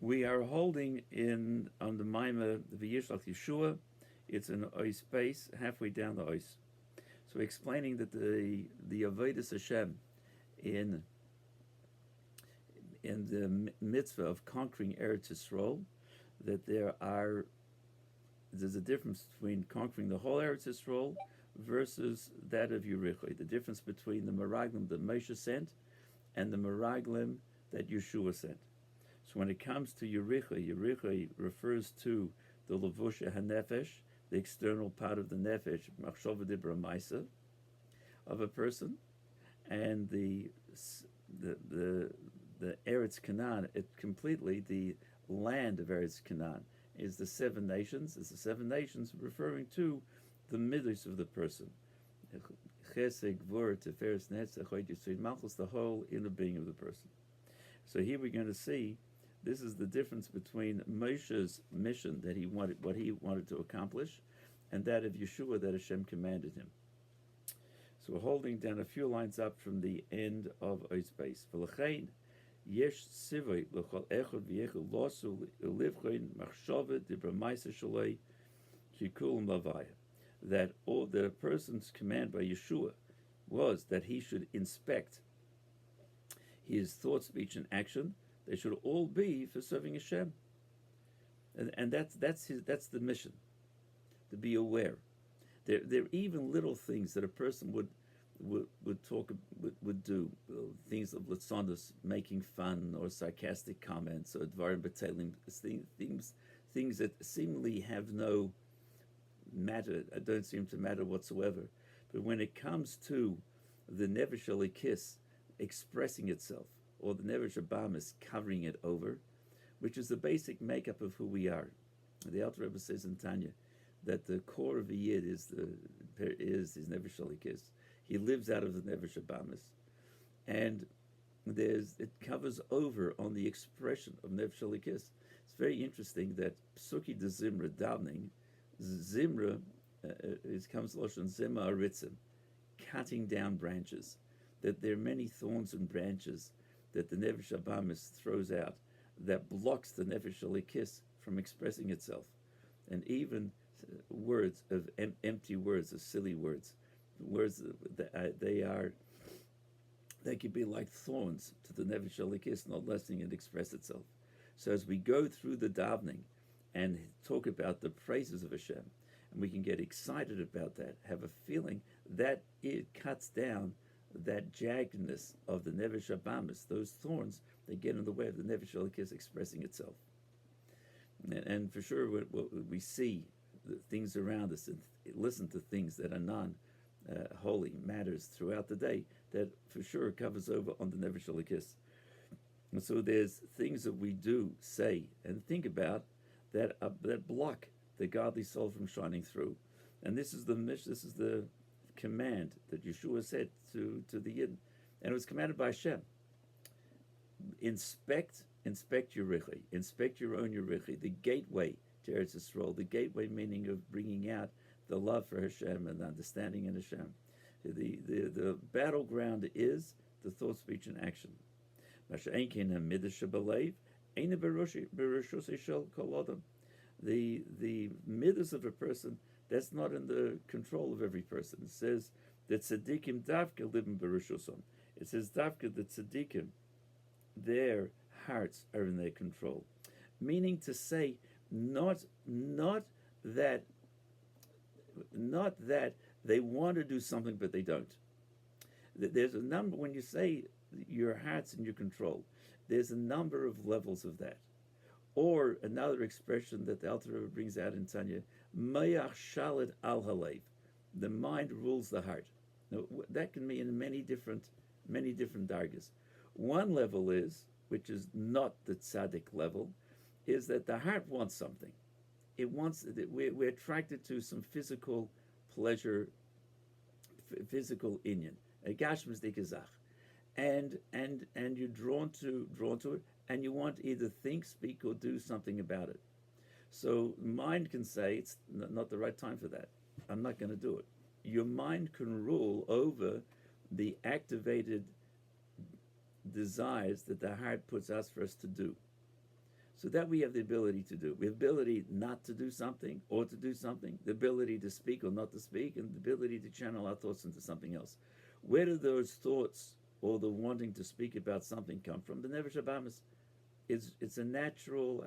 We are holding in on the Maimah Vayishlach Yehoshua. It's an ois base halfway down the ois. So explaining that the avodas Hashem in the mitzvah of conquering Eretz Yisrael, that there's a difference between conquering the whole Eretz Yisrael versus that of Yericho. The difference between the Meraglim that Moshe sent and the Meraglim that Yeshua sent. So when it comes to Yericho refers to the Levusha HaNefesh, the external part of the Nefesh, Machshava Dibra Maisa, of a person, and the Eretz Canaan, completely the land of Eretz Canaan, is the seven nations. It's the seven nations referring to the midos of the person. Chesed, Gvur, Tiferes, Netzach, Hod Yisod, Malchus, the whole inner being of the person. So here we're going to see this is the difference between Moshe's mission that he wanted, what he wanted to accomplish, and that of Yeshua that Hashem commanded him. So we're holding down a few lines up from the end of Ois Beis. V'lechein yesh sivoi l'chol echad v'yechad losu l'ivchoin machshava dibra ma'aser shaloi kikulim lavaya. That all the person's command by Yeshua was that he should inspect his thought, speech, and action. They should all be for serving Hashem, and that's the mission, to be aware. There are even little things that a person would do, things of litzonus, making fun or sarcastic comments or dvarim b'telim, things that seemingly have no matter, don't seem to matter whatsoever. But when it comes to the Nefesh Elikis expressing itself, or the Nefesh Abamis covering it over, which is the basic makeup of who we are. The Alter Rebbe says in Tanya that the core of a Yid is his Nefesh Elikis. He lives out of the Nefesh Abamis, and it covers over on the expression of Nefesh Elikis. It's very interesting that Psuki de Zimra davening, Zimra comes Lashon Zimra Aritzim, cutting down branches. That there are many thorns and branches that the Nefesh Abamis throws out that blocks the Nefesh Elikis from expressing itself. And even words of empty words, of silly words they could be like thorns to the Nefesh Elikis, not letting it express itself. So as we go through the davening and talk about the praises of Hashem, and we can get excited about that, have a feeling that it cuts down that jaggedness of the Nefesh Abamis, those thorns that get in the way of the Nefesh Elikis expressing itself. And for sure, we see the things around us and listen to things that are non-holy matters throughout the day, that for sure covers over on the Nefesh Elikis. And so there's things that we do, say, and think about that block the godly soul from shining through. And this is the command that Yeshua said to the Yidden, and it was commanded by Hashem. Inspect your Richi, inspect your own Yerichi, the gateway to Eretz Yisrael, the gateway meaning of bringing out the love for Hashem and the understanding in Hashem. The battleground is the thought, speech, and action. The midas of a person, that's not in the control of every person. It says that tzaddikim davka live in berushosom. It says davka that tzaddikim, their hearts are in their control. Meaning to say, not that they want to do something but they don't. There's a number, when you say your heart's in your control, there's a number of levels of that. Or another expression that the Alter Rebbe brings out in Tanya, Mayach Shalit al Halev, the mind rules the heart. Now, that can mean in many different dargas. One level is, which is not the tzaddik level, is that the heart wants something. It wants, we're attracted to some physical pleasure, physical inyan, a gashmis dikazach, and you're drawn to it, and you want to either think, speak, or do something about it. So mind can say, it's not the right time for that. I'm not going to do it. Your mind can rule over the activated desires that the heart puts out for us to do. So that we have the ability to do. We have the ability not to do something or to do something, the ability to speak or not to speak, and the ability to channel our thoughts into something else. Where do those thoughts or the wanting to speak about something come from? The Nefesh Habahamis. It's a natural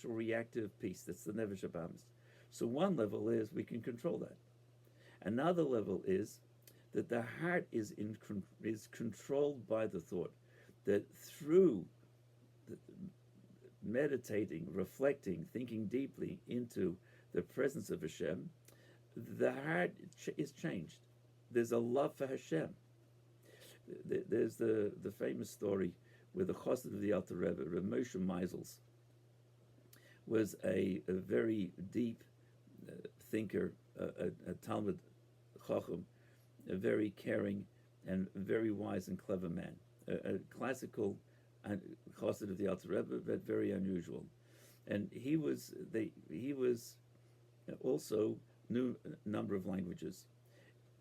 reactive piece. That's the Nefesh Habahamis. So one level is we can control that. Another level is that the heart is controlled by the thought. That through meditating, reflecting, thinking deeply into the presence of Hashem, the heart is changed. There's a love for Hashem. There's the famous story where the Chassid of the Alter Rebbe, Rav Moshe Meisels, was a very deep thinker, a Talmud Chacham, a very caring and very wise and clever man, a classical Chassid of the Alter Rebbe, but very unusual. And he was also knew a number of languages.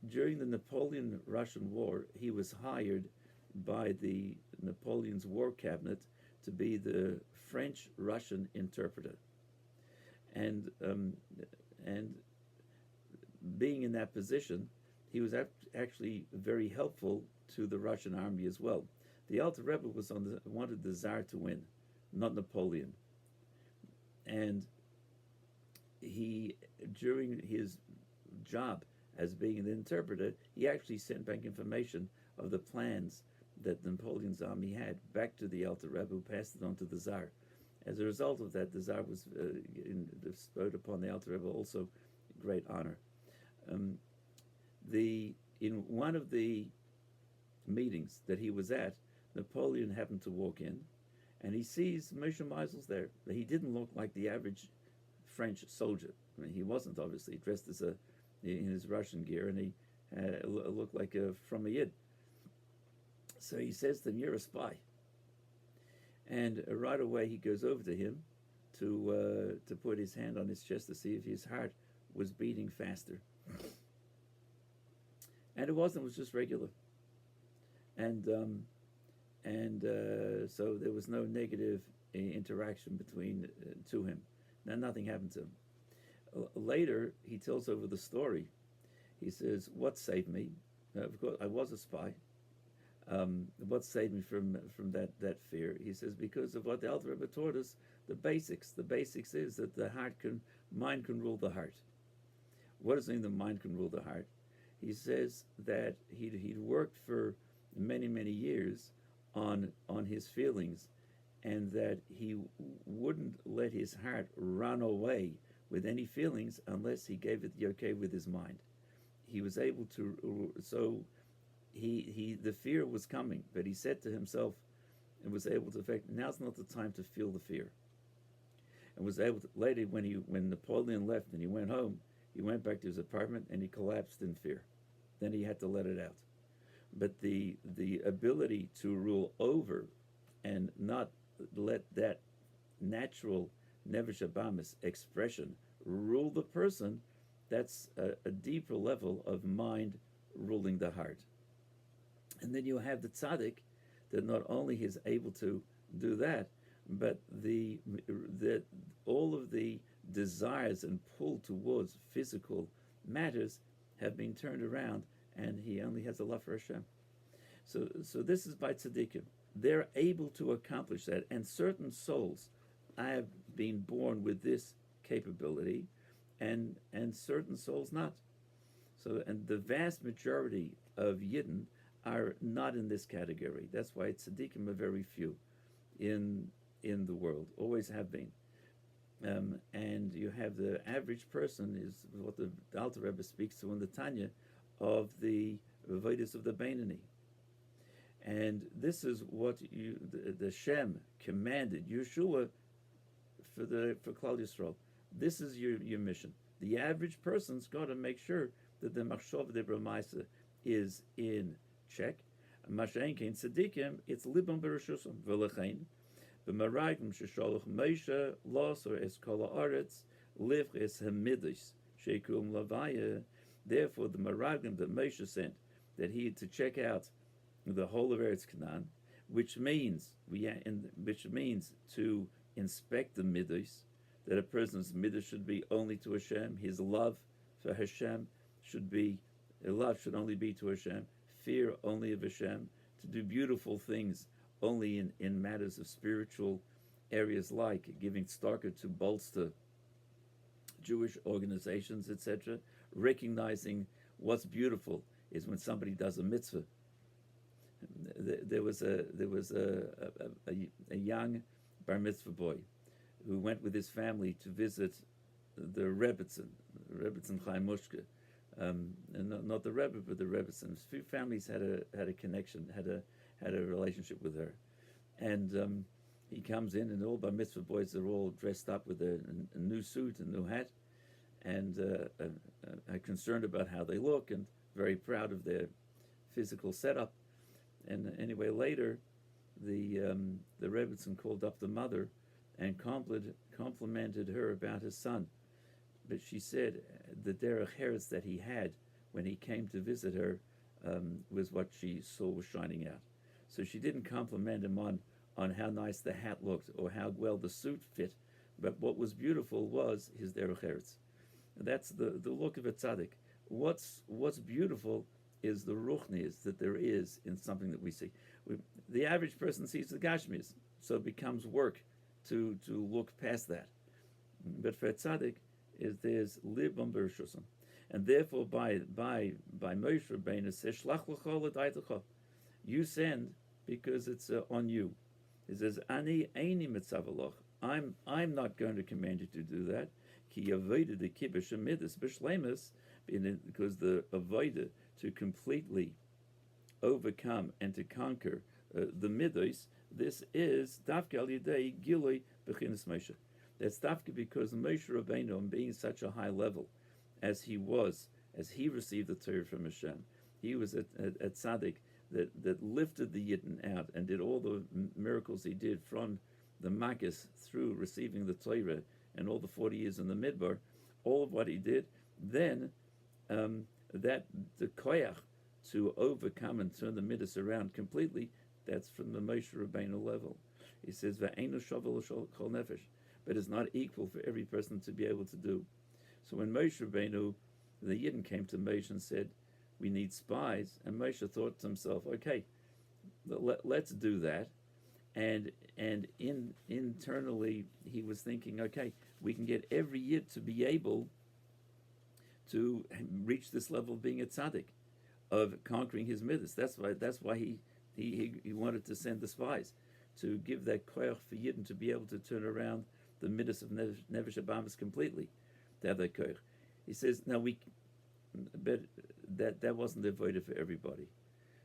During the Napoleon-Russian War, he was hired by the Napoleon's war cabinet to be the French-Russian interpreter. And being in that position, he was actually very helpful to the Russian army as well. The Alter Rebbe wanted the Tsar to win, not Napoleon. And he, during his job as being an interpreter, he actually sent back information of the plans that Napoleon's army had back to the Alter Rebbe, who passed it on to the Tsar. As a result of that, the Tsar was bestowed upon the Alter Rebbe also great honor. In one of the meetings that he was at, Napoleon happened to walk in, and he sees Moshe Meisels there. He didn't look like the average French soldier. I mean, he wasn't obviously dressed in his Russian gear, and he looked like from a Yid. So he says to him, "You're a spy." And right away he goes over to him to put his hand on his chest to see if his heart was beating faster. And it wasn't. It was just regular. And so there was no negative interaction between to him. Now nothing happened to him. Later he tells over the story. He says, "What saved me? Of course, I was a spy. What saved me from that fear?" He says, "Because of what the Alter Rebbe taught us, the basics. The basics is that the mind can rule the heart. What does it mean the mind can rule the heart?" He says that he'd worked for many years on his feelings, and that he wouldn't let his heart run away with any feelings unless he gave it the okay with his mind. He was able to, so the fear was coming, but he said to himself and was able to affect, now's not the time to feel the fear. And was able to, later when Napoleon left and he went home, he went back to his apartment and he collapsed in fear. Then he had to let it out. But the ability to rule over and not let that natural Nefesh Habahamis expression rule the person, that's a deeper level of mind ruling the heart. And then you have the tzaddik that not only is able to do that, but all of the desires and pull towards physical matters have been turned around, and he only has a love for Hashem. So this is by tzaddikim. They're able to accomplish that, and certain souls have been born with this capability, and certain souls not. So, and the vast majority of Yidden are not in this category. That's why tzaddikim are very few in the world, always have been. And you have the average person is what the Alter Rebbe speaks to in the Tanya of the Avodas of the Beinoni. And this is what the Shem commanded Yeshua for Klal Yisrael. This is your mission. The average person's got to make sure that the Machshava de Bramaisa is in check. Mashen kein tzaddikim, it's libam bereshusam v'lechein b'maragim shesholach Moshe loser es kol haaretz liv es hamidus shekum lavaya. Therefore, the maragim that Moshe sent, that he had to check out the whole of Eretz Canaan, which means to inspect the midos, that a person's midos should be only to Hashem. His love for Hashem should be, love should only be to Hashem. Fear only of Hashem. To do beautiful things only in matters of spiritual areas, like giving tzedakah to bolster Jewish organizations, etc. Recognizing what's beautiful is when somebody does a mitzvah. There was a young bar mitzvah boy who went with his family to visit the Rebbetzin Chaim Mushka, and not the Rebbe, but the Rebbetzin. A few families had a connection, had a relationship with her, and he comes in, and all bar mitzvah boys are all dressed up with a new suit, a new hat, and are concerned about how they look and very proud of their physical setup. And anyway, later, the Rebbetzin called up the mother and complimented her about his son. But she said the derech eretz that he had when he came to visit her was what she saw was shining out. So she didn't compliment him on how nice the hat looked or how well the suit fit, but what was beautiful was his derech eretz. That's the look of a tzaddik. What's beautiful is the ruchnis that there is in something that we see. The average person sees the gashmis, so it becomes work to look past that. But for a tzaddik, there's libam b'rishusam, and therefore by Moshe Rabbeinu says shlach l'cha l'daytecha, you send because it's on you. He says ani eini mitzavalach, I'm not going to command you to do that. Ki avoda the kibush amidus b'shleimus, because the avoda to completely overcome and to conquer the midos, this is dafka al yedei gilui b'chinas Moshe. That's dafka because Moshe Rabbeinu, on being such a high level as he received the Torah from Hashem, he was a tzaddik that lifted the Yidden out and did all the miracles he did from the Makkos through receiving the Torah and all the 40 years in the Midbar, all of what he did, then that the koyach to overcome and turn the midas around completely, that's from the Moshe Rabbeinu level. He says, "Va'einu shavel kol nefesh," but it's not equal for every person to be able to do. So when Moshe Rabbeinu, the Yidden came to Moshe and said, "We need spies," and Moshe thought to himself, "Okay, let's do that." And internally he was thinking, "Okay, we can get every Yid to be able to reach this level of being a tzaddik, of conquering his midas." That's why he wanted to send the spies, to give that koyach for Yidden to be able to turn around the midas of Nefesh Abamis completely, to have that koyach. He says, but that wasn't the avodah for everybody.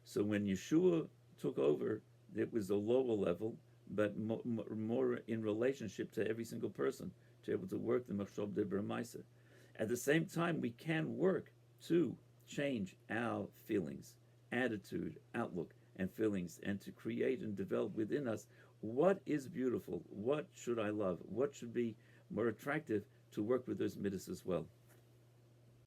So when Yeshua took over, it was a lower level, but more in relationship to every single person, to be able to work the machshov dibur ma'aseh. At the same time, we can work to change our feelings, attitude, outlook, and feelings, and to create and develop within us what is beautiful, what should I love, what should be more attractive, to work with those midas as well.